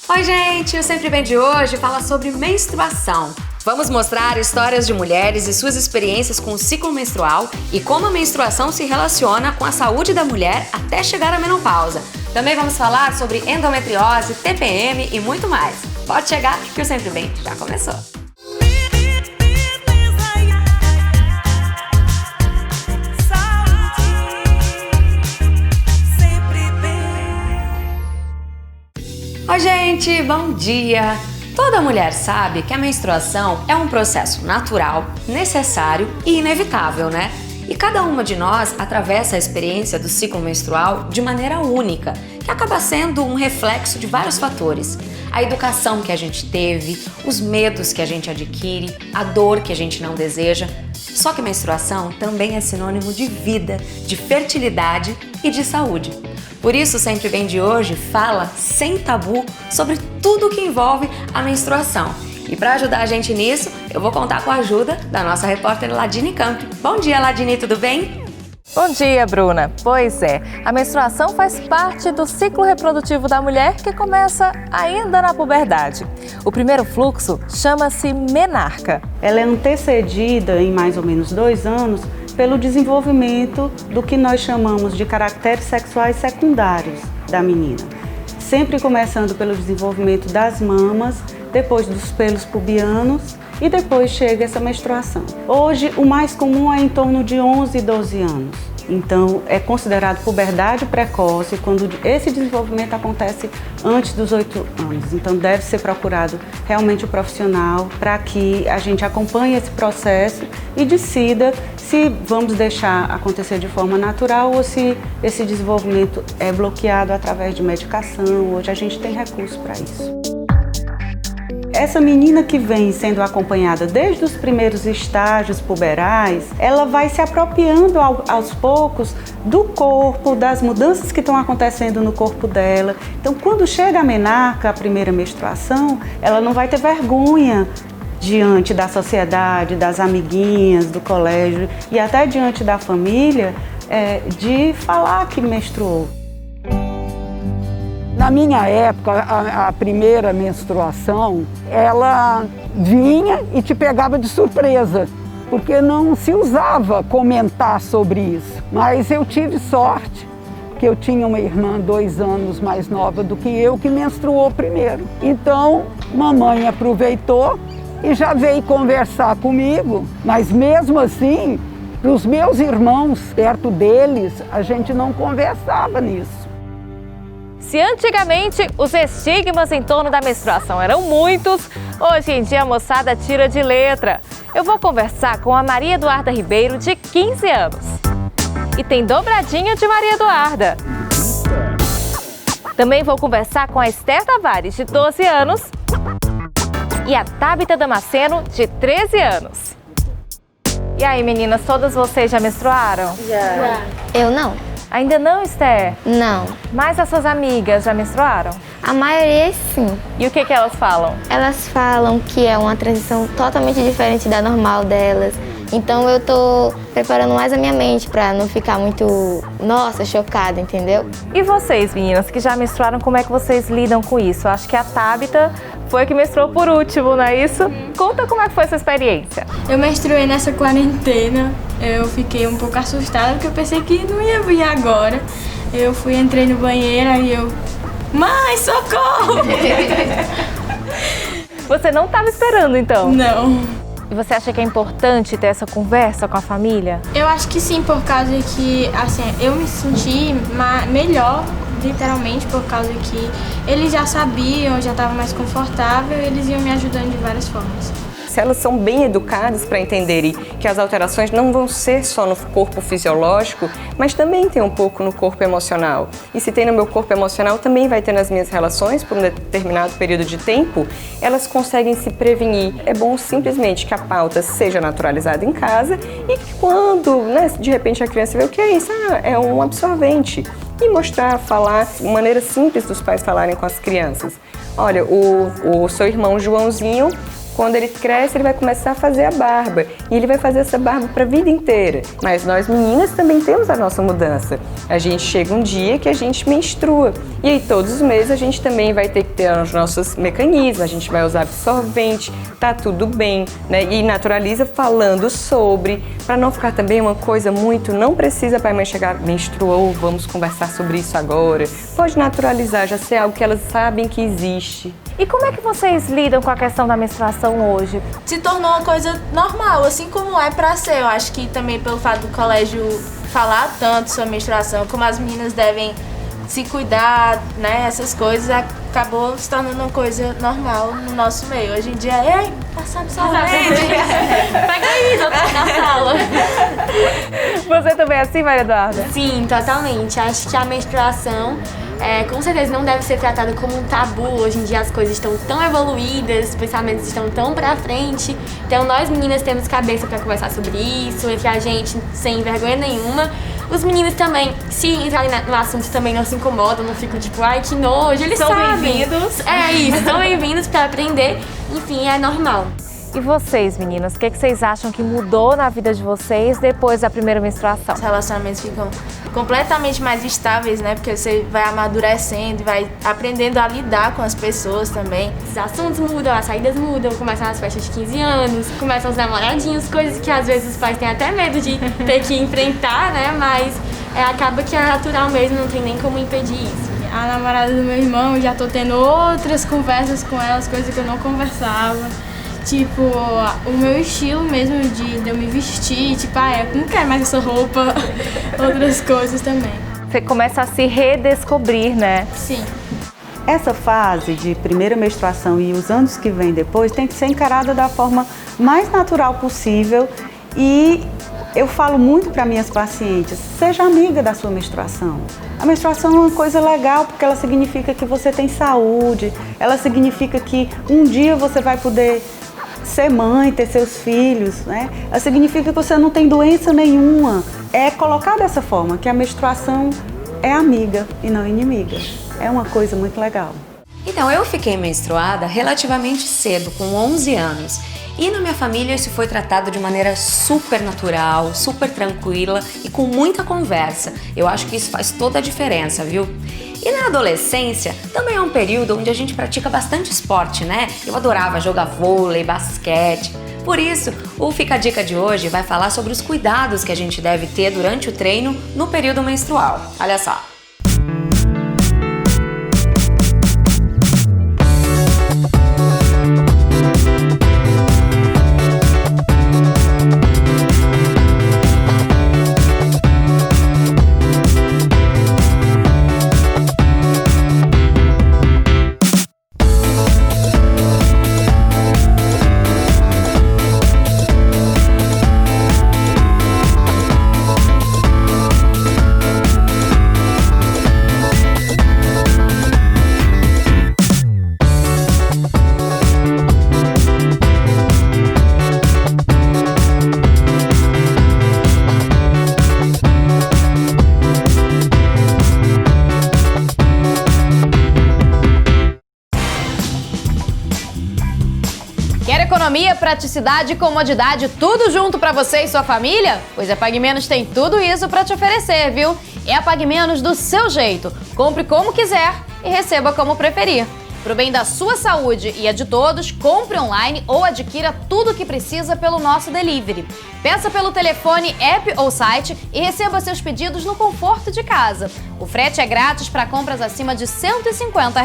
Oi gente, o Sempre Bem de hoje fala sobre menstruação. Vamos mostrar histórias de mulheres e suas experiências com o ciclo menstrual e como a menstruação se relaciona com a saúde da mulher até chegar à menopausa. Também vamos falar sobre endometriose, TPM e muito mais. Pode chegar que o Sempre Bem já começou. Oi gente, bom dia! Toda mulher sabe que a menstruação é um processo natural, necessário e inevitável, né? E cada uma de nós atravessa a experiência do ciclo menstrual de maneira única, que acaba sendo um reflexo de vários fatores. A educação que a gente teve, os medos que a gente adquire, a dor que a gente não deseja. Só que menstruação também é sinônimo de vida, de fertilidade e de saúde. Por isso, o Sempre Bem de hoje fala sem tabu sobre tudo que envolve a menstruação. E para ajudar a gente nisso, eu vou contar com a ajuda da nossa repórter Ladine Camp. Bom dia, Ladine, tudo bem? Bom dia, Bruna. Pois é, a menstruação faz parte do ciclo reprodutivo da mulher que começa ainda na puberdade. O primeiro fluxo chama-se menarca. Ela é antecedida em mais ou menos 2 anos pelo desenvolvimento do que nós chamamos de caracteres sexuais secundários da menina. Sempre começando pelo desenvolvimento das mamas, depois dos pelos pubianos e depois chega essa menstruação. Hoje, o mais comum é em torno de 11 e 12 anos. Então, é considerado puberdade precoce quando esse desenvolvimento acontece antes dos 8 anos. Então, deve ser procurado realmente o profissional para que a gente acompanhe esse processo e decida se vamos deixar acontecer de forma natural ou se esse desenvolvimento é bloqueado através de medicação. Hoje a gente tem recurso para isso. Essa menina que vem sendo acompanhada desde os primeiros estágios puberais, ela vai se apropriando aos poucos do corpo, das mudanças que estão acontecendo no corpo dela. Então, quando chega a menarca, a primeira menstruação, ela não vai ter vergonha diante da sociedade, das amiguinhas, do colégio e até diante da família, de falar que menstruou. Na minha época, a primeira menstruação, ela vinha e te pegava de surpresa, porque não se usava comentar sobre isso. Mas eu tive sorte, que eu tinha uma irmã 2 anos mais nova do que eu, que menstruou primeiro. Então, mamãe aproveitou e já veio conversar comigo, mas mesmo assim, para os meus irmãos, perto deles, a gente não conversava nisso. Se antigamente os estigmas em torno da menstruação eram muitos, hoje em dia a moçada tira de letra. Eu vou conversar com a Maria Eduarda Ribeiro, de 15 anos. E tem dobradinha de Maria Eduarda. Também vou conversar com a Esther Tavares, de 12 anos. E a Tabita Damasceno, de 13 anos. E aí, meninas, todas vocês já menstruaram? Já. Eu não. Ainda não, Esther? Não. Mas as suas amigas já menstruaram? A maioria sim. E o que elas falam? Elas falam que é uma transição totalmente diferente da normal delas. Então eu tô preparando mais a minha mente pra não ficar muito, nossa, chocada, entendeu? E vocês, meninas, que já menstruaram, como é que vocês lidam com isso? Eu acho que a Tabita foi a que menstruou por último, não é isso? Conta como é que foi essa experiência. Eu menstruei nessa quarentena, eu fiquei um pouco assustada porque eu pensei que não ia vir agora. Entrei no banheiro e eu, mãe, socorro! Você não estava esperando, então? Não. E você acha que é importante ter essa conversa com a família? Eu acho que sim, por causa que, assim, eu me senti melhor, literalmente, por causa que eles já sabiam, já estava mais confortável e eles iam me ajudando de várias formas. Se elas são bem educadas para entenderem que as alterações não vão ser só no corpo fisiológico, mas também tem um pouco no corpo emocional. E se tem no meu corpo emocional, também vai ter nas minhas relações por um determinado período de tempo, elas conseguem se prevenir. É bom simplesmente que a pauta seja naturalizada em casa e que quando, de repente a criança vê o que é isso, é um absorvente. E mostrar, falar, maneira simples dos pais falarem com as crianças. Olha, o seu irmão Joãozinho Quando ele cresce, ele vai começar a fazer a barba. E ele vai fazer essa barba para a vida inteira. Mas nós meninas também temos a nossa mudança. A gente chega um dia que a gente menstrua. E aí todos os meses a gente também vai ter que ter os nossos mecanismos, a gente vai usar absorvente, tá tudo bem, né? E naturaliza falando sobre, para não ficar também uma coisa muito, não precisa para a mãe chegar, menstruou, vamos conversar sobre isso agora. Pode naturalizar, já ser algo que elas sabem que existe. E como é que vocês lidam com a questão da menstruação hoje? Se tornou uma coisa normal, assim como é pra ser. Eu acho que também pelo fato do colégio falar tanto sobre menstruação, como as meninas devem se cuidar, né, essas coisas, acabou se tornando uma coisa normal no nosso meio. Hoje em dia, ei, passar absorvente. Pega aí, eu tô na sala. Você também é assim, Maria Eduarda? Sim, totalmente. Acho que a menstruação com certeza não deve ser tratada como um tabu. Hoje em dia as coisas estão tão evoluídas, os pensamentos estão tão pra frente. Então nós meninas temos cabeça pra conversar sobre isso, entre a gente sem vergonha nenhuma. Os meninos também, se entrarem no assunto, também não se incomodam, não ficam tipo, ai que nojo, eles são sabem. bem-vindos. É isso, são bem-vindos pra aprender. Enfim, é normal. E vocês, meninas, o que vocês acham que mudou na vida de vocês depois da primeira menstruação? Os relacionamentos ficam completamente mais estáveis, né? Porque você vai amadurecendo e vai aprendendo a lidar com as pessoas também. Os assuntos mudam, as saídas mudam, começam as festas de 15 anos, começam os namoradinhos, coisas que às vezes os pais têm até medo de ter que enfrentar, né? Mas acaba que é natural mesmo, não tem nem como impedir isso. A namorada do meu irmão, já tô tendo outras conversas com elas, coisas que eu não conversava. Tipo, o meu estilo mesmo de eu me vestir, tipo, eu não quero mais essa roupa, outras coisas também. Você começa a se redescobrir, né? Sim. Essa fase de primeira menstruação e os anos que vêm depois tem que ser encarada da forma mais natural possível e eu falo muito para minhas pacientes, seja amiga da sua menstruação. A menstruação é uma coisa legal porque ela significa que você tem saúde, ela significa que um dia você vai poder ser mãe, ter seus filhos, né? Ela significa que você não tem doença nenhuma. É colocar dessa forma, que a menstruação é amiga e não inimiga. É uma coisa muito legal. Então, eu fiquei menstruada relativamente cedo, com 11 anos. E na minha família isso foi tratado de maneira super natural, super tranquila e com muita conversa. Eu acho que isso faz toda a diferença, viu? E na adolescência também é um período onde a gente pratica bastante esporte, né? Eu adorava jogar vôlei, basquete. Por isso, o Fica a Dica de hoje vai falar sobre os cuidados que a gente deve ter durante o treino no período menstrual. Olha só! Economia, praticidade e comodidade, tudo junto pra você e sua família? Pois a PagMenos tem tudo isso pra te oferecer, viu? É a PagMenos do seu jeito. Compre como quiser e receba como preferir. Pro bem da sua saúde e a de todos, compre online ou adquira tudo o que precisa pelo nosso delivery. Peça pelo telefone, app ou site e receba seus pedidos no conforto de casa. O frete é grátis para compras acima de R$ 150.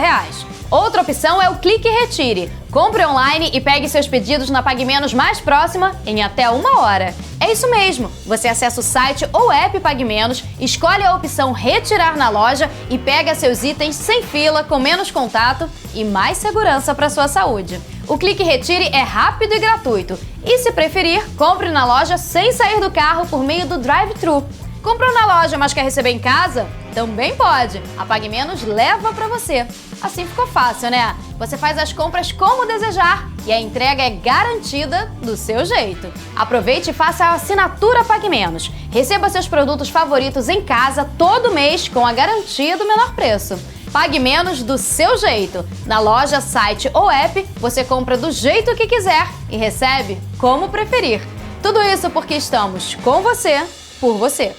Outra opção é o Clique e Retire. Compre online e pegue seus pedidos na PagMenos mais próxima em até 1 hora. É isso mesmo, você acessa o site ou app PagMenos, escolhe a opção Retirar na loja e pega seus itens sem fila, com menos contato e mais segurança para sua saúde. O Clique e Retire é rápido e gratuito. E se preferir, compre na loja sem sair do carro por meio do drive-thru. Comprou na loja, mas quer receber em casa? Também pode. A PagMenos leva para você. Assim ficou fácil, né? Você faz as compras como desejar e a entrega é garantida do seu jeito. Aproveite e faça a assinatura PagMenos. Receba seus produtos favoritos em casa todo mês com a garantia do menor preço. Pague menos do seu jeito. Na loja, site ou app, você compra do jeito que quiser e recebe como preferir. Tudo isso porque estamos com você, por você.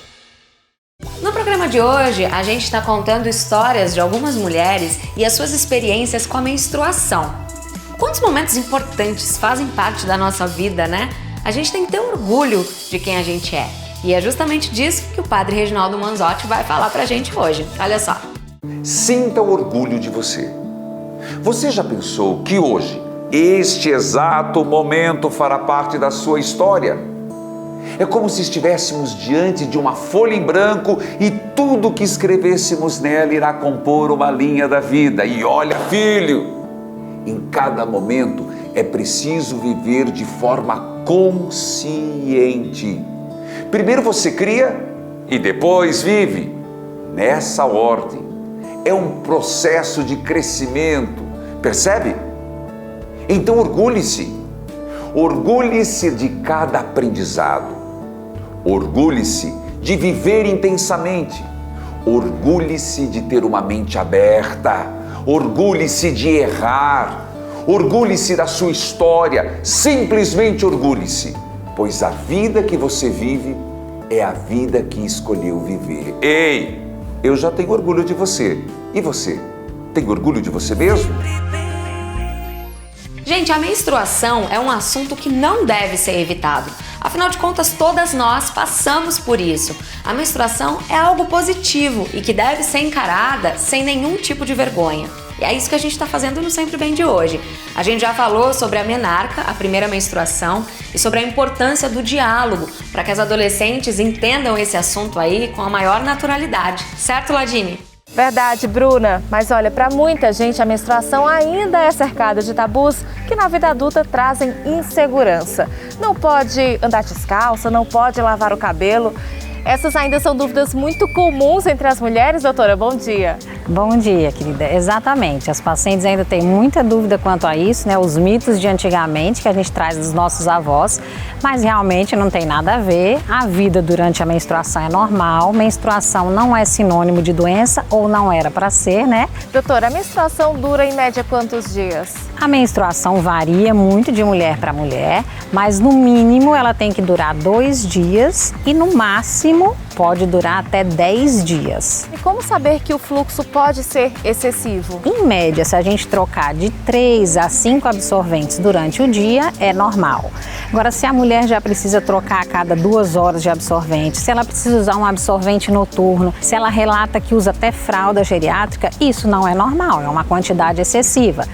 No programa de hoje, a gente está contando histórias de algumas mulheres e as suas experiências com a menstruação. Quantos momentos importantes fazem parte da nossa vida, né? A gente tem que ter orgulho de quem a gente é. E é justamente disso que o Padre Reginaldo Manzotti vai falar pra gente hoje. Olha só. Sinta o orgulho de você. Você já pensou que hoje, este exato momento fará parte da sua história? É como se estivéssemos diante de uma folha em branco e tudo que escrevêssemos nela irá compor uma linha da vida. E olha, filho, em cada momento é preciso viver de forma consciente. Primeiro você cria e depois vive. Nessa ordem. É um processo de crescimento, percebe? Então orgulhe-se. Orgulhe-se de cada aprendizado. Orgulhe-se de viver intensamente. Orgulhe-se de ter uma mente aberta. Orgulhe-se de errar. Orgulhe-se da sua história. Simplesmente orgulhe-se, pois a vida que você vive é a vida que escolheu viver. Ei, eu já tenho orgulho de você. E você? Tem orgulho de você mesmo? Gente, a menstruação é um assunto que não deve ser evitado. Afinal de contas, todas nós passamos por isso. A menstruação é algo positivo e que deve ser encarada sem nenhum tipo de vergonha. E é isso que a gente está fazendo no Sempre Bem de hoje. A gente já falou sobre a menarca, a primeira menstruação, e sobre a importância do diálogo para que as adolescentes entendam esse assunto aí com a maior naturalidade. Certo, Ladini? Verdade, Bruna. Mas olha, para muita gente a menstruação ainda é cercada de tabus que na vida adulta trazem insegurança. Não pode andar descalça, não pode lavar o cabelo. Essas ainda são dúvidas muito comuns entre as mulheres, doutora. Bom dia. Bom dia, querida. Exatamente. As pacientes ainda têm muita dúvida quanto a isso, né? Os mitos de antigamente que a gente traz dos nossos avós, mas realmente não tem nada a ver. A vida durante a menstruação é normal. Menstruação não é sinônimo de doença ou não era para ser, né? Doutora, a menstruação dura em média quantos dias? A menstruação varia muito de mulher para mulher, mas no mínimo ela tem que durar 2 dias e no máximo pode durar até 10 dias. E como saber que o fluxo pode ser excessivo? Em média, se a gente trocar de 3 a 5 absorventes durante o dia, é normal. Agora, se a mulher já precisa trocar a cada 2 horas de absorvente, se ela precisa usar um absorvente noturno, se ela relata que usa até fralda geriátrica, isso não é normal, é uma quantidade excessiva.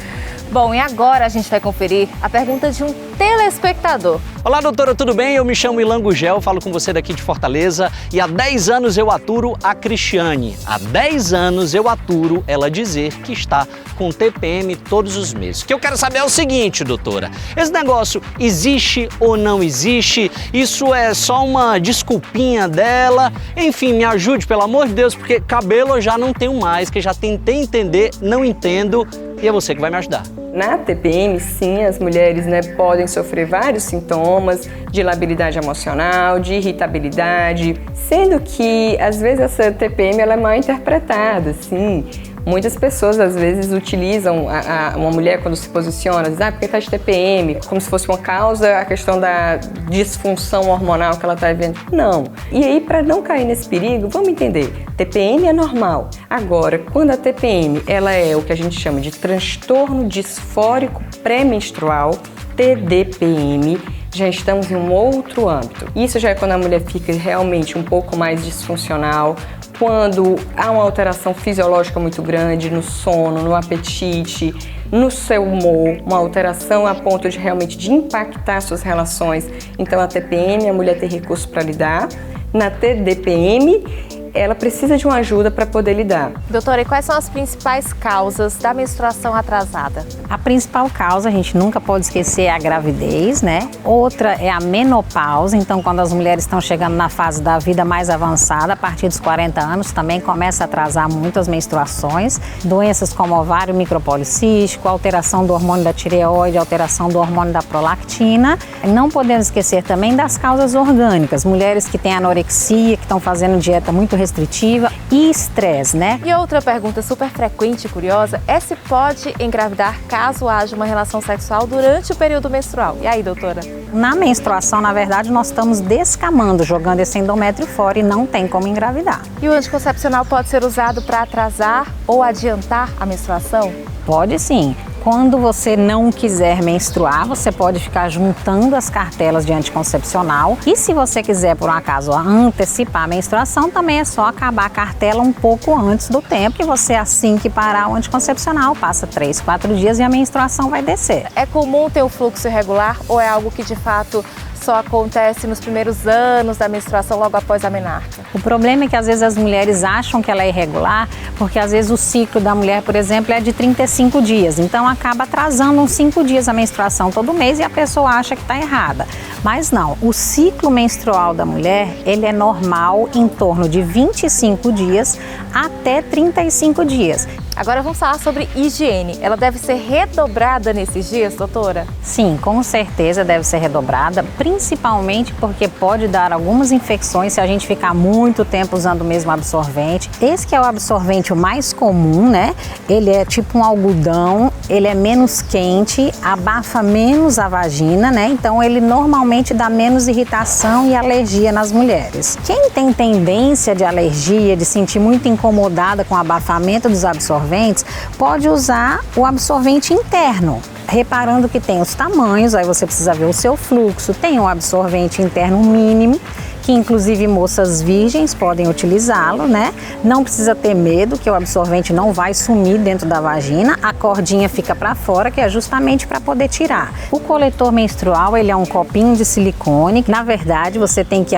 Bom, e agora a gente vai conferir a pergunta de um telespectador. Olá, doutora, tudo bem? Eu me chamo Ilan Gugel, falo com você daqui de Fortaleza e há 10 anos eu aturo a Cristiane. Há 10 anos eu aturo ela dizer que está com TPM todos os meses. O que eu quero saber é o seguinte, doutora, esse negócio existe ou não existe? Isso é só uma desculpinha dela? Enfim, me ajude, pelo amor de Deus, porque cabelo eu já não tenho mais, que já tentei entender, não entendo e é você que vai me ajudar. Na TPM, sim, as mulheres podem sofrer vários sintomas de labilidade emocional, de irritabilidade, sendo que, às vezes, essa TPM ela é mal interpretada, sim. Muitas pessoas, às vezes, utilizam uma mulher quando se posiciona, diz, porque está de TPM, como se fosse uma causa, a questão da disfunção hormonal que ela está vivendo. Não. E aí, para não cair nesse perigo, vamos entender, TPM é normal. Agora, quando a TPM ela é o que a gente chama de transtorno disfórico pré-menstrual, TDPM, já estamos em um outro âmbito. Isso já é quando a mulher fica realmente um pouco mais disfuncional, quando há uma alteração fisiológica muito grande no sono, no apetite, no seu humor, uma alteração a ponto de realmente de impactar suas relações. Então a TPM, a mulher tem recurso para lidar. Na TDPM, ela precisa de uma ajuda para poder lidar. Doutora, e quais são as principais causas da menstruação atrasada? A principal causa, a gente nunca pode esquecer, é a gravidez, né? Outra é a menopausa, então quando as mulheres estão chegando na fase da vida mais avançada, a partir dos 40 anos, também começa a atrasar muito as menstruações. Doenças como ovário micropolicístico, alteração do hormônio da tireoide, alteração do hormônio da prolactina. Não podemos esquecer também das causas orgânicas, mulheres que têm anorexia, que estão fazendo dieta muito restritiva, restritiva e estresse, né? E outra pergunta super frequente e curiosa é se pode engravidar caso haja uma relação sexual durante o período menstrual. E aí, doutora? Na menstruação, na verdade, nós estamos descamando, jogando esse endométrio fora e não tem como engravidar. E o anticoncepcional pode ser usado para atrasar ou adiantar a menstruação? Pode sim. Quando você não quiser menstruar, você pode ficar juntando as cartelas de anticoncepcional. E se você quiser, por um acaso, antecipar a menstruação, também é só acabar a cartela um pouco antes do tempo, que você, assim que parar o anticoncepcional, passa 3, 4 dias e a menstruação vai descer. É comum ter um fluxo irregular ou é algo que, de fato, só acontece nos primeiros anos da menstruação, logo após a menarca? O problema é que às vezes as mulheres acham que ela é irregular, porque às vezes o ciclo da mulher, por exemplo, é de 35 dias. Então acaba atrasando uns 5 dias a menstruação todo mês e a pessoa acha que está errada. Mas não, o ciclo menstrual da mulher, ele é normal em torno de 25 dias até 35 dias. Agora vamos falar sobre higiene. Ela deve ser redobrada nesses dias, doutora? Sim, com certeza deve ser redobrada, principalmente porque pode dar algumas infecções se a gente ficar muito tempo usando o mesmo absorvente. Esse que é o absorvente o mais comum, né? Ele é tipo um algodão, ele é menos quente, abafa menos a vagina, né? Então ele normalmente dá menos irritação e alergia nas mulheres. Quem tem tendência de alergia, de sentir muito incomodada com o abafamento dos absorventes, pode usar o absorvente interno. Reparando que tem os tamanhos, aí você precisa ver o seu fluxo. Tem um absorvente interno mínimo, que inclusive moças virgens podem utilizá-lo, né? Não precisa ter medo que o absorvente não vai sumir dentro da vagina, a cordinha fica para fora, que é justamente para poder tirar. O coletor menstrual, ele é um copinho de silicone, na verdade você tem que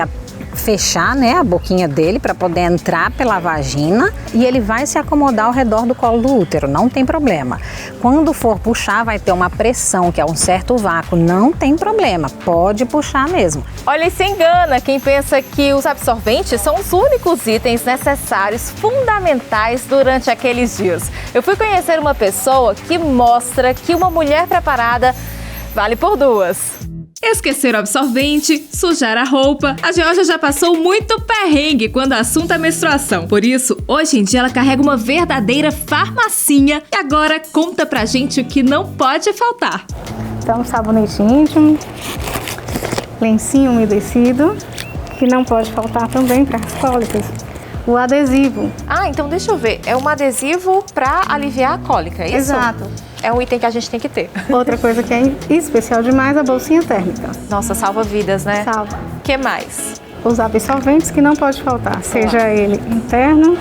fechar, né, a boquinha dele para poder entrar pela vagina e ele vai se acomodar ao redor do colo do útero, não tem problema. Quando for puxar, vai ter uma pressão, que é um certo vácuo, não tem problema, pode puxar mesmo. Olha, e se engana quem pensa que os absorventes são os únicos itens necessários, fundamentais durante aqueles dias. Eu fui conhecer uma pessoa que mostra que uma mulher preparada vale por duas. Esquecer o absorvente, sujar a roupa. A Georgia já passou muito perrengue quando o assunto é menstruação. Por isso, hoje em dia ela carrega uma verdadeira farmacinha e agora conta pra gente o que não pode faltar. Então, sabonete íntimo, lencinho umedecido, que não pode faltar também para as cólicas. O adesivo. Ah, então deixa eu ver. É um adesivo para aliviar a cólica, é isso? Exato. É um item que a gente tem que ter. Outra coisa que é especial demais, a bolsinha térmica. Nossa, salva vidas, né? Salva. O que mais? Os absorventes que não pode faltar, seja ele interno,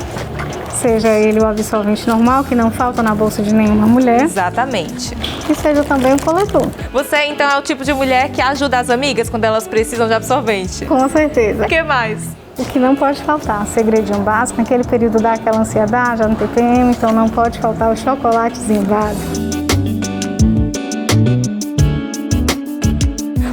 seja ele o absorvente normal, que não falta na bolsa de nenhuma mulher. Exatamente. E seja também o coletor. Você, então, é o tipo de mulher que ajuda as amigas quando elas precisam de absorvente? Com certeza. O que mais? O que não pode faltar, segredinho básico, naquele período dá aquela ansiedade, já no TPM, então não pode faltar o chocolatezinho básico.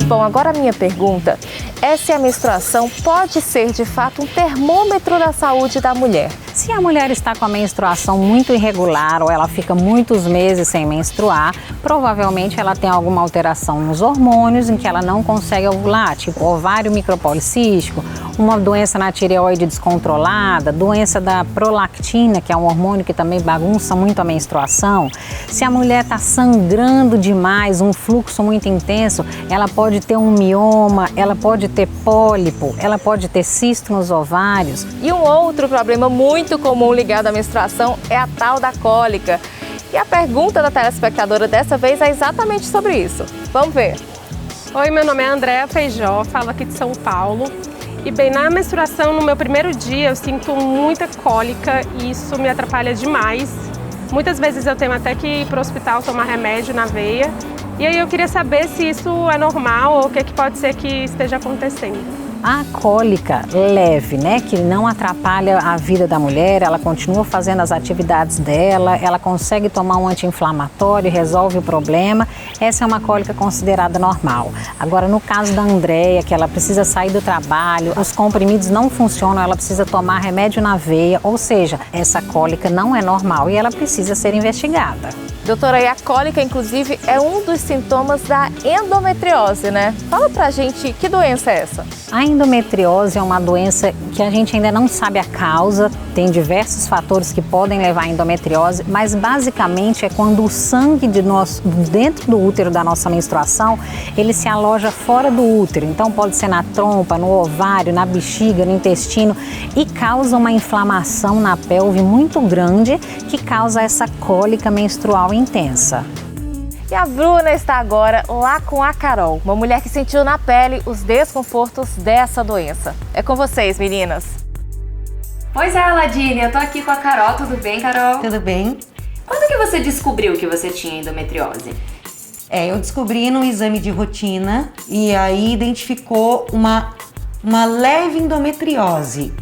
Bom, agora a minha pergunta é se a menstruação pode ser de fato um termômetro da saúde da mulher. Se a mulher está com a menstruação muito irregular ou ela fica muitos meses sem menstruar, provavelmente ela tem alguma alteração nos hormônios em que ela não consegue ovular, tipo ovário micropolicístico, uma doença na tireoide descontrolada, doença da prolactina, que é um hormônio que também bagunça muito a menstruação. Se a mulher está sangrando demais, um fluxo muito intenso, ela pode ter um mioma, ela pode ter pólipo, ela pode ter cisto nos ovários. E um outro problema muito comum ligado à menstruação é a tal da cólica. E a pergunta da telespectadora dessa vez é exatamente sobre isso. Vamos ver. Oi, meu nome é Andréa Feijó, falo aqui de São Paulo. E bem, na menstruação, no meu primeiro dia, eu sinto muita cólica e isso me atrapalha demais. Muitas vezes eu tenho até que ir para o hospital tomar remédio na veia. E aí eu queria saber se isso é normal ou o que pode ser que esteja acontecendo. A cólica leve, né, que não atrapalha a vida da mulher, ela continua fazendo as atividades dela, ela consegue tomar um anti-inflamatório, resolve o problema, essa é uma cólica considerada normal. Agora, no caso da Andréia, que ela precisa sair do trabalho, os comprimidos não funcionam, ela precisa tomar remédio na veia, ou seja, essa cólica não é normal e ela precisa ser investigada. Doutora, e a cólica, inclusive, é um dos sintomas da endometriose, né? Fala pra gente, que doença é essa? A endometriose é uma doença que a gente ainda não sabe a causa, tem diversos fatores que podem levar à endometriose, mas basicamente é quando o sangue dentro do útero da nossa menstruação, ele se aloja fora do útero. Então pode ser na trompa, no ovário, na bexiga, no intestino e causa uma inflamação na pelve muito grande que causa essa cólica menstrual intensa. E a Bruna está agora lá com a Carol, uma mulher que sentiu na pele os desconfortos dessa doença. É com vocês, meninas. Pois é, Aladine, eu tô aqui com a Carol. Tudo bem, Carol? Tudo bem. Quando que você descobriu que você tinha endometriose? Eu descobri num exame de rotina e aí identificou uma leve endometriose.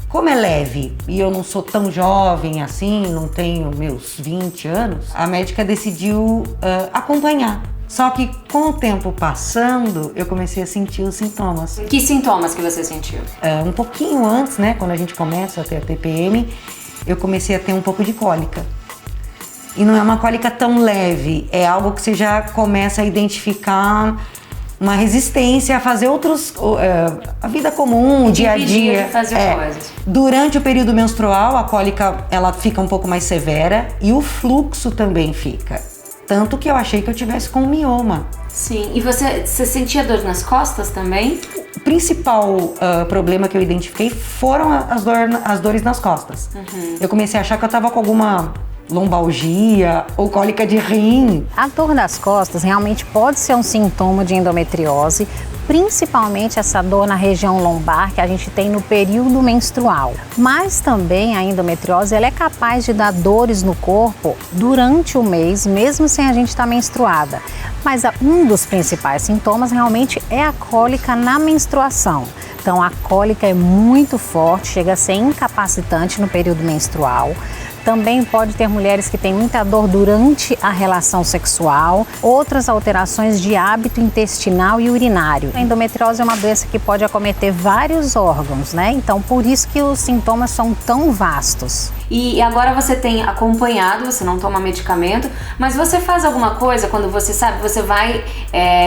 Como é leve e eu não sou tão jovem assim, não tenho meus 20 anos, a médica decidiu acompanhar. Só que com o tempo passando, eu comecei a sentir os sintomas. Que sintomas que você sentiu? Um pouquinho antes, né, quando a gente começa a ter a TPM, eu comecei a ter um pouco de cólica. E não é uma cólica tão leve, é algo que você já começa a identificar uma resistência a fazer a vida comum, o dia a dia. De fazer coisas. Durante o período menstrual, a cólica ela fica um pouco mais severa e o fluxo também fica. Tanto que eu achei que eu tivesse com um mioma. Sim, e você sentia dor nas costas também? O principal problema que eu identifiquei foram as dores nas costas. Uhum. Eu comecei a achar que eu tava com alguma lombalgia ou cólica de rim. A dor nas costas realmente pode ser um sintoma de endometriose, principalmente essa dor na região lombar que a gente tem no período menstrual. Mas também a endometriose ela é capaz de dar dores no corpo durante o mês, mesmo sem a gente estar menstruada. Mas um dos principais sintomas realmente é a cólica na menstruação. Então a cólica é muito forte, chega a ser incapacitante no período menstrual. Também pode ter mulheres que têm muita dor durante a relação sexual, outras alterações de hábito intestinal e urinário. A endometriose é uma doença que pode acometer vários órgãos, né? Então, por isso que os sintomas são tão vastos. E agora você tem acompanhado, você não toma medicamento, mas você faz alguma coisa quando você sabe, você vai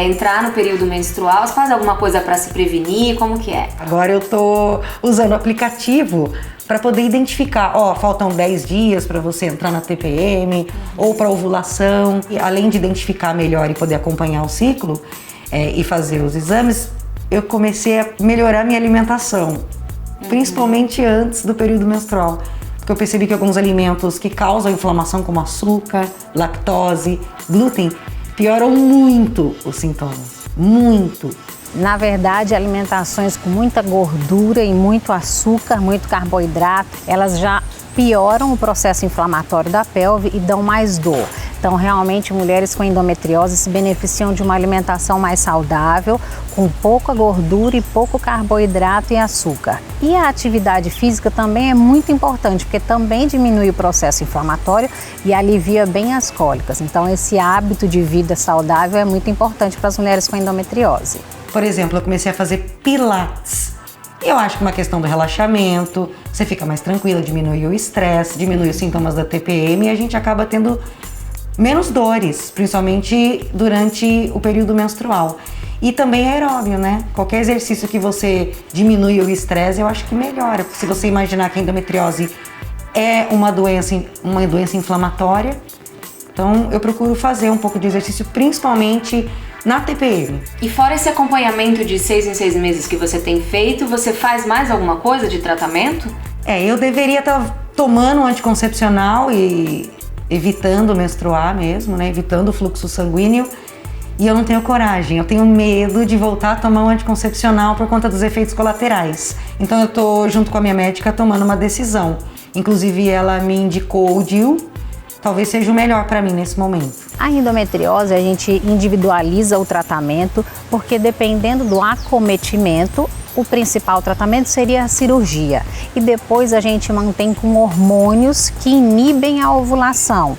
entrar no período menstrual, você faz alguma coisa para se prevenir, como que é? Agora eu tô usando o aplicativo para poder identificar, faltam 10 dias para você entrar na TPM ou para ovulação. E além de identificar melhor e poder acompanhar o ciclo e fazer os exames, eu comecei a melhorar minha alimentação, principalmente antes do período menstrual. Porque eu percebi que alguns alimentos que causam inflamação, como açúcar, lactose, glúten, pioram muito os sintomas, muito. Na verdade, alimentações com muita gordura e muito açúcar, muito carboidrato, elas já pioram o processo inflamatório da pelve e dão mais dor. Então, realmente, mulheres com endometriose se beneficiam de uma alimentação mais saudável, com pouca gordura e pouco carboidrato e açúcar. E a atividade física também é muito importante, porque também diminui o processo inflamatório e alivia bem as cólicas. Então, esse hábito de vida saudável é muito importante para as mulheres com endometriose. Por exemplo, eu comecei a fazer pilates. Eu acho que uma questão do relaxamento, você fica mais tranquila, diminui o estresse, diminui os sintomas da TPM e a gente acaba tendo menos dores, principalmente durante o período menstrual. E também é aeróbio, né? Qualquer exercício que você diminui o estresse, eu acho que melhora. Se você imaginar que a endometriose é uma doença inflamatória, então eu procuro fazer um pouco de exercício, principalmente na TPM. E fora esse acompanhamento de 6 em 6 meses que você tem feito, você faz mais alguma coisa de tratamento? Eu deveria estar tomando um anticoncepcional e evitando menstruar mesmo, né? Evitando o fluxo sanguíneo. E eu não tenho coragem, eu tenho medo de voltar a tomar um anticoncepcional por conta dos efeitos colaterais. Então eu tô junto com a minha médica tomando uma decisão. Inclusive ela me indicou o DIU, talvez seja o melhor para mim nesse momento. A endometriose a gente individualiza o tratamento porque dependendo do acometimento, o principal tratamento seria a cirurgia. E depois a gente mantém com hormônios que inibem a ovulação.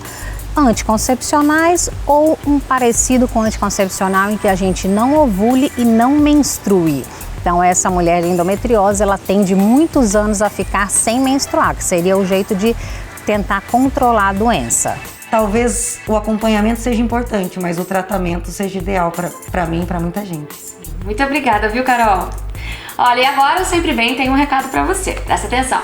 Anticoncepcionais ou um parecido com anticoncepcional em que a gente não ovule e não menstrue. Então essa mulher de endometriose, ela tende muitos anos a ficar sem menstruar, que seria o jeito de tentar controlar a doença. talvez o acompanhamento seja importante, mas o tratamento seja ideal para mim e para muita gente. Muito obrigada, viu, Carol? Olha, e agora o Sempre Bem tem um recado para você. Presta atenção.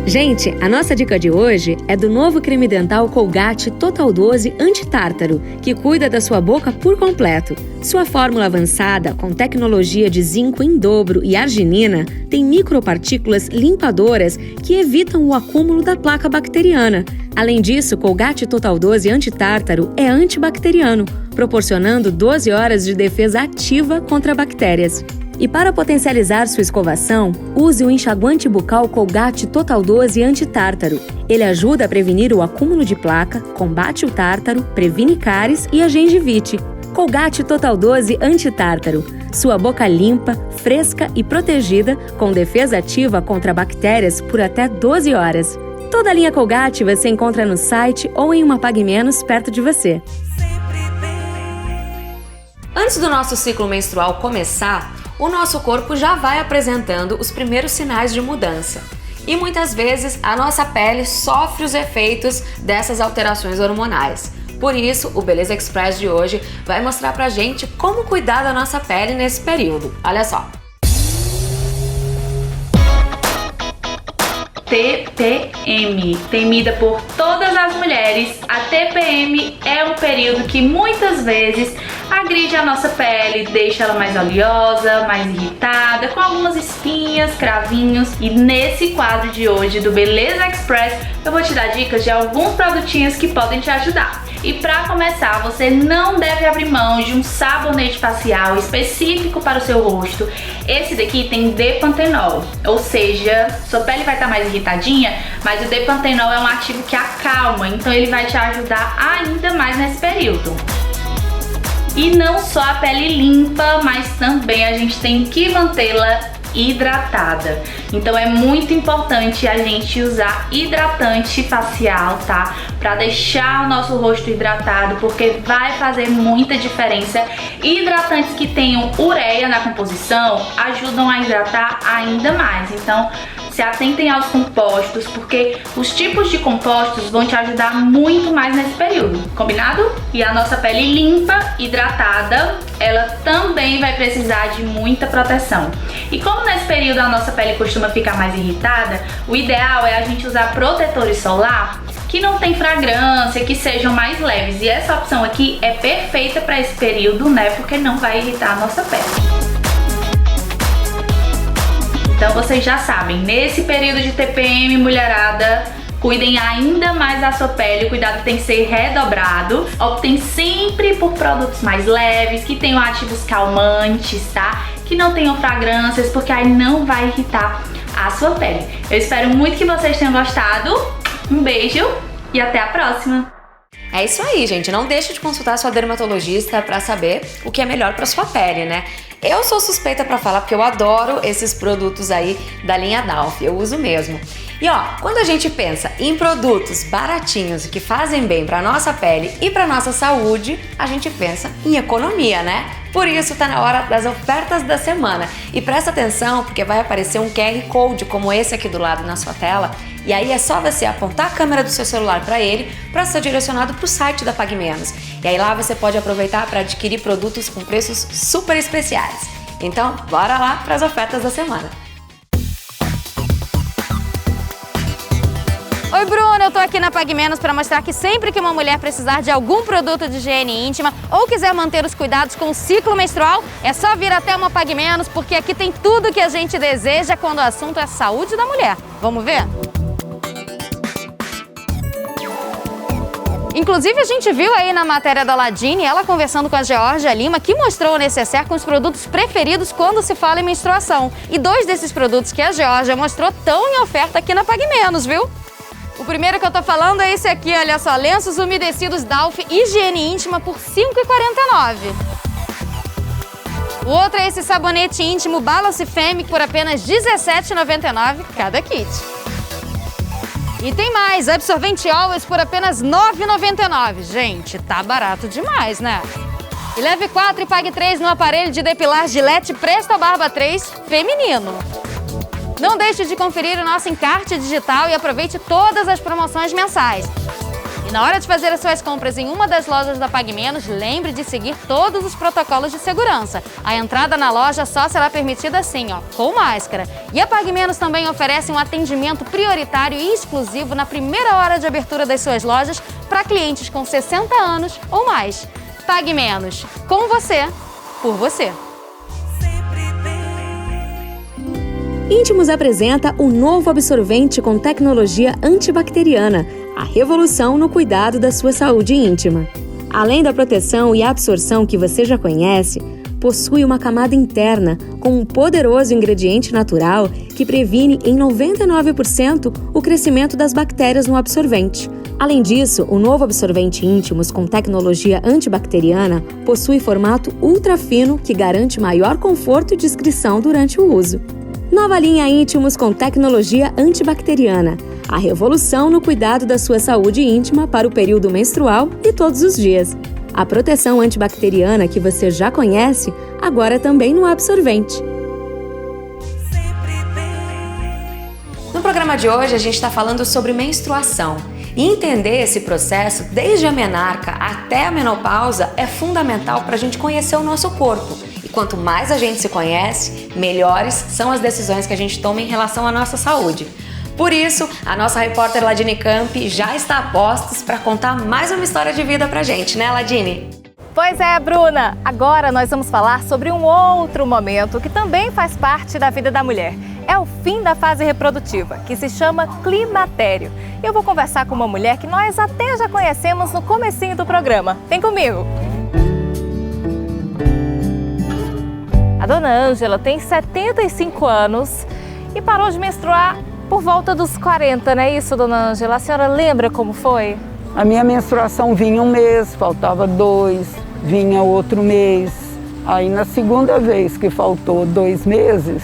Gente, a nossa dica de hoje é do novo creme dental Colgate Total Dose Anti-Tártaro, que cuida da sua boca por completo. Sua fórmula avançada, com tecnologia de zinco em dobro e arginina, tem micropartículas limpadoras que evitam o acúmulo da placa bacteriana. Além disso, Colgate Total Dose Anti-Tártaro é antibacteriano, proporcionando 12 horas de defesa ativa contra bactérias. E para potencializar sua escovação, use o enxaguante bucal Colgate Total Dose Anti-Tártaro. Ele ajuda a prevenir o acúmulo de placa, combate o tártaro, previne cáries e a gengivite. Colgate Total Dose Anti-Tártaro. Sua boca limpa, fresca e protegida, com defesa ativa contra bactérias por até 12 horas. Toda a linha Colgate você encontra no site ou em uma Pague Menos perto de você. Antes do nosso ciclo menstrual começar, o nosso corpo já vai apresentando os primeiros sinais de mudança. E muitas vezes a nossa pele sofre os efeitos dessas alterações hormonais. Por isso, o Beleza Express de hoje vai mostrar pra gente como cuidar da nossa pele nesse período. Olha só! TPM, temida por todas as mulheres, a TPM é um período que muitas vezes agride a nossa pele, deixa ela mais oleosa, mais irritada, com algumas espinhas, cravinhos. E nesse quadro de hoje do Beleza Express, eu vou te dar dicas de alguns produtinhos que podem te ajudar. E para começar, você não deve abrir mão de um sabonete facial específico para o seu rosto. Esse daqui tem D-pantenol, ou seja, sua pele vai estar mais irritadinha, mas o D-pantenol é um ativo que acalma, então ele vai te ajudar ainda mais nesse período. E não só a pele limpa, mas também a gente tem que mantê-la hidratada. Então é muito importante a gente usar hidratante facial, tá? Pra deixar o nosso rosto hidratado, porque vai fazer muita diferença. Hidratantes que tenham ureia na composição ajudam a hidratar ainda mais. Então se atentem aos compostos, porque os tipos de compostos vão te ajudar muito mais nesse período, combinado? E a nossa pele limpa, hidratada, ela também vai precisar de muita proteção. E como nesse período a nossa pele costuma ficar mais irritada, o ideal é a gente usar protetores solar que não tem fragrância, que sejam mais leves. E essa opção aqui é perfeita para esse período, né? Porque não vai irritar a nossa pele. Então vocês já sabem, nesse período de TPM, mulherada, cuidem ainda mais da sua pele, o cuidado tem que ser redobrado. Optem sempre por produtos mais leves, que tenham ativos calmantes, tá? Que não tenham fragrâncias, porque aí não vai irritar a sua pele. Eu espero muito que vocês tenham gostado. Um beijo e até a próxima! É isso aí, gente. Não deixe de consultar sua dermatologista para saber o que é melhor para sua pele, né? Eu sou suspeita para falar porque eu adoro esses produtos aí da linha Dalf, eu uso mesmo. E ó, quando a gente pensa em produtos baratinhos que fazem bem para nossa pele e para nossa saúde, a gente pensa em economia, né? Por isso tá na hora das ofertas da semana. E presta atenção porque vai aparecer um QR Code como esse aqui do lado na sua tela. E aí é só você apontar a câmera do seu celular para ele para ser direcionado para o site da Pague Menos. E aí lá você pode aproveitar para adquirir produtos com preços super especiais. Então, bora lá para as ofertas da semana. Oi, Bruna, eu tô aqui na Pague Menos para mostrar que sempre que uma mulher precisar de algum produto de higiene íntima ou quiser manter os cuidados com o ciclo menstrual, é só vir até uma Pague Menos, porque aqui tem tudo que a gente deseja quando o assunto é saúde da mulher. Vamos ver? Inclusive, a gente viu aí na matéria da Ladine, ela conversando com a Georgia Lima, que mostrou o necessaire com os produtos preferidos quando se fala em menstruação. E 2 desses produtos que a Georgia mostrou estão em oferta aqui na Pague Menos, viu? O primeiro que eu tô falando é esse aqui, olha só, lenços umedecidos Dalf Higiene Íntima por R$ 5,49. O outro é esse sabonete íntimo Balance Femme por apenas R$ 17,99 cada kit. E tem mais, absorvente Always por apenas R$ 9,99. Gente, tá barato demais, né? E leve 4 e pague 3 no aparelho de depilar Gillette Presto Barba 3 feminino. Não deixe de conferir o nosso encarte digital e aproveite todas as promoções mensais. E na hora de fazer as suas compras em uma das lojas da Pague Menos, lembre de seguir todos os protocolos de segurança. A entrada na loja só será permitida assim, ó, com máscara. E a Pague Menos também oferece um atendimento prioritário e exclusivo na primeira hora de abertura das suas lojas para clientes com 60 anos ou mais. Pague Menos, com você, por você. Íntimos apresenta o novo absorvente com tecnologia antibacteriana, a revolução no cuidado da sua saúde íntima. Além da proteção e absorção que você já conhece, possui uma camada interna com um poderoso ingrediente natural que previne em 99% o crescimento das bactérias no absorvente. Além disso, o novo absorvente Íntimos com tecnologia antibacteriana possui formato ultra fino que garante maior conforto e discrição durante o uso. Nova linha Íntimos com tecnologia antibacteriana. A revolução no cuidado da sua saúde íntima para o período menstrual e todos os dias. A proteção antibacteriana que você já conhece, agora também no absorvente. No programa de hoje a gente está falando sobre menstruação. E entender esse processo, desde a menarca até a menopausa, é fundamental para a gente conhecer o nosso corpo. E quanto mais a gente se conhece, melhores são as decisões que a gente toma em relação à nossa saúde. Por isso, a nossa repórter Ladine Campi já está a postos para contar mais uma história de vida pra gente, né, Ladine? Pois é, Bruna! Agora nós vamos falar sobre um outro momento que também faz parte da vida da mulher. É o fim da fase reprodutiva, que se chama climatério. Eu vou conversar com uma mulher que nós até já conhecemos no comecinho do programa. Vem comigo! A dona Ângela tem 75 anos e parou de menstruar por volta dos 40, não é isso, dona Ângela? A senhora lembra como foi? A minha menstruação vinha um mês, faltava 2, vinha outro mês. Aí na segunda vez que faltou 2 meses,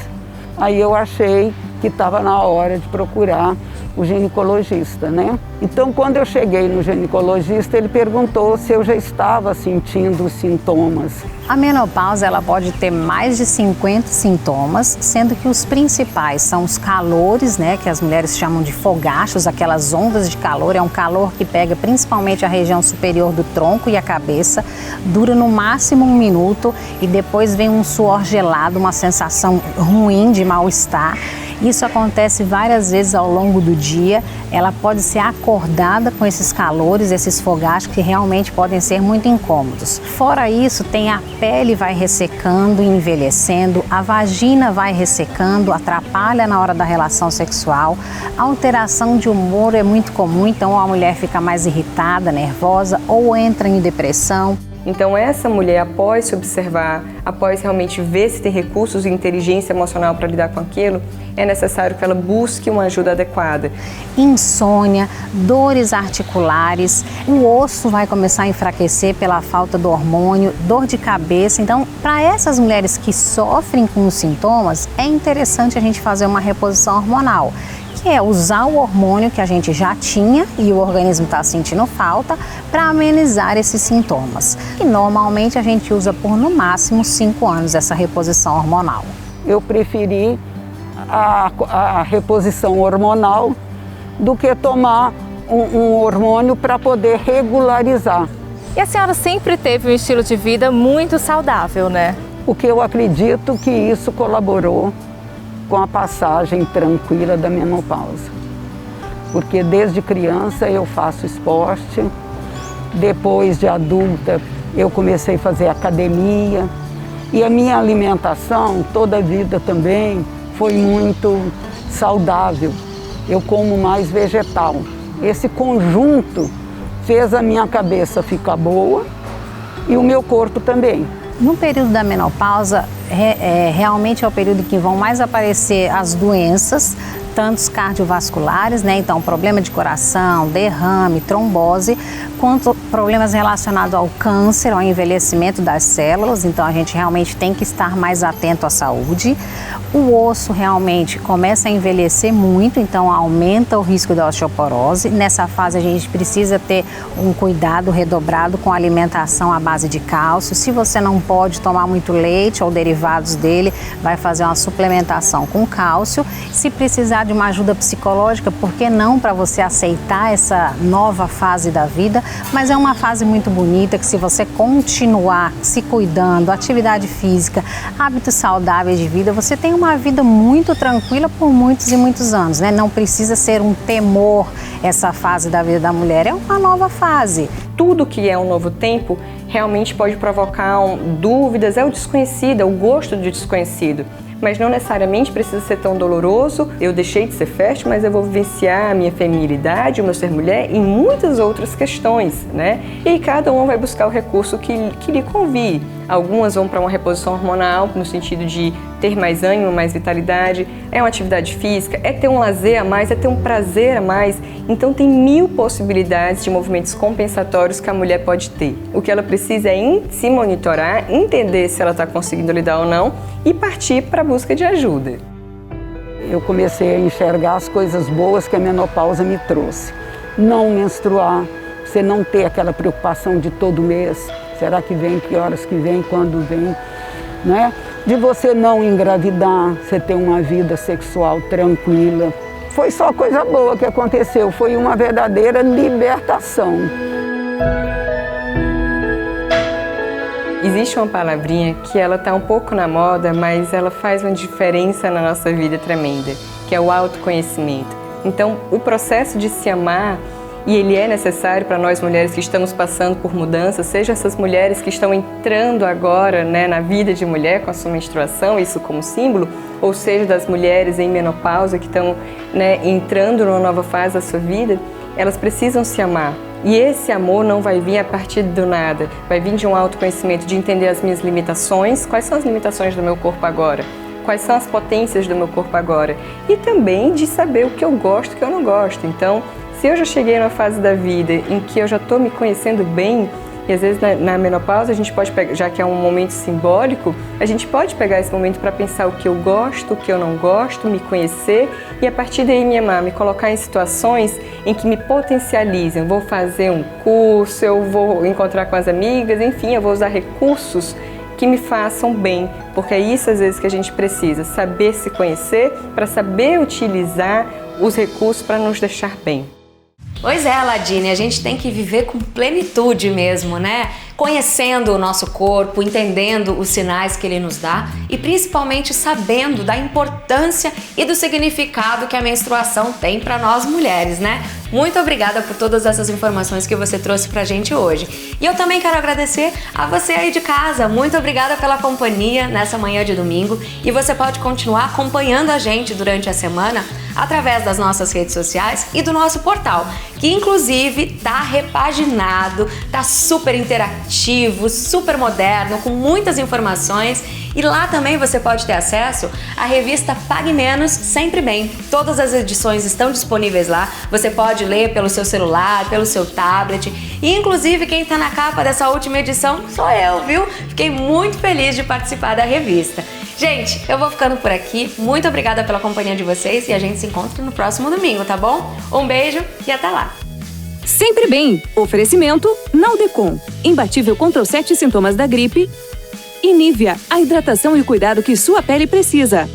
aí eu achei que estava na hora de procurar o ginecologista, né? Então, quando eu cheguei no ginecologista, ele perguntou se eu já estava sentindo os sintomas. A menopausa ela pode ter mais de 50 sintomas, sendo que os principais são os calores, né, que as mulheres chamam de fogachos, aquelas ondas de calor. É um calor que pega principalmente a região superior do tronco e a cabeça, dura no máximo 1 minuto e depois vem um suor gelado, uma sensação ruim de mal-estar. Isso acontece várias vezes ao longo do dia. Ela pode ser acordada com esses calores, esses fogachos que realmente podem ser muito incômodos. Fora isso, tem a pele vai ressecando e envelhecendo, a vagina vai ressecando, atrapalha na hora da relação sexual. A alteração de humor é muito comum, então a mulher fica mais irritada, nervosa ou entra em depressão. Então essa mulher, após se observar, após realmente ver se tem recursos e inteligência emocional para lidar com aquilo, é necessário que ela busque uma ajuda adequada. Insônia, dores articulares, o osso vai começar a enfraquecer pela falta do hormônio, dor de cabeça. Então, para essas mulheres que sofrem com os sintomas, é interessante a gente fazer uma reposição hormonal, que é usar o hormônio que a gente já tinha e o organismo está sentindo falta para amenizar esses sintomas. E normalmente a gente usa por no máximo 5 anos essa reposição hormonal. Eu preferi a reposição hormonal do que tomar um hormônio para poder regularizar. E a senhora sempre teve um estilo de vida muito saudável, né? O que eu acredito que isso colaborou com a passagem tranquila da menopausa. Porque desde criança eu faço esporte, depois de adulta eu comecei a fazer academia e a minha alimentação toda a vida também foi muito saudável. Eu como mais vegetal. Esse conjunto fez a minha cabeça ficar boa e o meu corpo também. No período da menopausa, realmente é o período que vão mais aparecer as doenças, tanto cardiovasculares, né? Então, problema de coração, derrame, trombose, quanto problemas relacionados ao câncer, ao envelhecimento das células. Então, a gente realmente tem que estar mais atento à saúde. O osso realmente começa a envelhecer muito, então aumenta o risco da osteoporose. Nessa fase, a gente precisa ter um cuidado redobrado com a alimentação à base de cálcio. Se você não pode tomar muito leite ou derivados derivados dele, vai fazer uma suplementação com cálcio. Se precisar de uma ajuda psicológica, por que não, para você aceitar essa nova fase da vida? Mas é uma fase muito bonita que, se você continuar se cuidando, atividade física, hábitos saudáveis de vida, você tem uma vida muito tranquila por muitos e muitos anos, né? Não precisa ser um temor essa fase da vida da mulher, é uma nova fase. Tudo que é um novo tempo realmente pode provocar dúvidas, é o desconhecido, é o gosto do desconhecido. Mas não necessariamente precisa ser tão doloroso. Eu deixei de ser fértil, mas eu vou vivenciar a minha feminilidade, o meu ser mulher, em muitas outras questões, né? E aí cada um vai buscar o recurso que lhe convie. Algumas vão para uma reposição hormonal, no sentido de ter mais ânimo, mais vitalidade. É uma atividade física, é ter um lazer a mais, é ter um prazer a mais. Então tem 1000 possibilidades de movimentos compensatórios que a mulher pode ter. O que ela precisa é se monitorar, entender se ela está conseguindo lidar ou não e partir para a busca de ajuda. Eu comecei a enxergar as coisas boas que a menopausa me trouxe. Não menstruar, você não ter aquela preocupação de todo mês. Será que vem, que horas que vem, quando vem, né? De você não engravidar, você ter uma vida sexual tranquila. Foi só coisa boa que aconteceu, foi uma verdadeira libertação. Existe uma palavrinha que ela está um pouco na moda, mas ela faz uma diferença na nossa vida tremenda, que é o autoconhecimento. Então, o processo de se amar, e ele é necessário para nós mulheres que estamos passando por mudanças, seja essas mulheres que estão entrando agora, né, na vida de mulher com a sua menstruação, isso como símbolo, ou seja, das mulheres em menopausa que estão, né, entrando numa nova fase da sua vida, elas precisam se amar. E esse amor não vai vir a partir do nada, vai vir de um autoconhecimento, de entender as minhas limitações, quais são as limitações do meu corpo agora, quais são as potências do meu corpo agora, e também de saber o que eu gosto e o que eu não gosto. Então, se eu já cheguei numa fase da vida em que eu já estou me conhecendo bem, e às vezes na menopausa a gente pode pegar, já que é um momento simbólico, a gente pode pegar esse momento para pensar o que eu gosto, o que eu não gosto, me conhecer e a partir daí me amar, me colocar em situações em que me potencializem. Eu vou fazer um curso, eu vou encontrar com as amigas, enfim, eu vou usar recursos que me façam bem, porque é isso às vezes que a gente precisa, saber se conhecer para saber utilizar os recursos para nos deixar bem. Pois é, Ladine, a gente tem que viver com plenitude mesmo, né? Conhecendo o nosso corpo, entendendo os sinais que ele nos dá e principalmente sabendo da importância e do significado que a menstruação tem para nós mulheres, né? Muito obrigada por todas essas informações que você trouxe pra gente hoje. E eu também quero agradecer a você aí de casa. Muito obrigada pela companhia nessa manhã de domingo. E você pode continuar acompanhando a gente durante a semana através das nossas redes sociais e do nosso portal, que inclusive tá repaginado, tá super interativo, super moderno, com muitas informações. E lá também você pode ter acesso à revista Pague Menos Sempre Bem. Todas as edições estão disponíveis lá. Você pode ler pelo seu celular, pelo seu tablet. E inclusive quem está na capa dessa última edição sou eu, viu? Fiquei muito feliz de participar da revista. Gente, eu vou ficando por aqui. Muito obrigada pela companhia de vocês e a gente se encontra no próximo domingo, tá bom? Um beijo e até lá! Sempre Bem. Oferecimento Naldecon. Imbatível contra os 7 sintomas da gripe. E Nivea, a hidratação e o cuidado que sua pele precisa.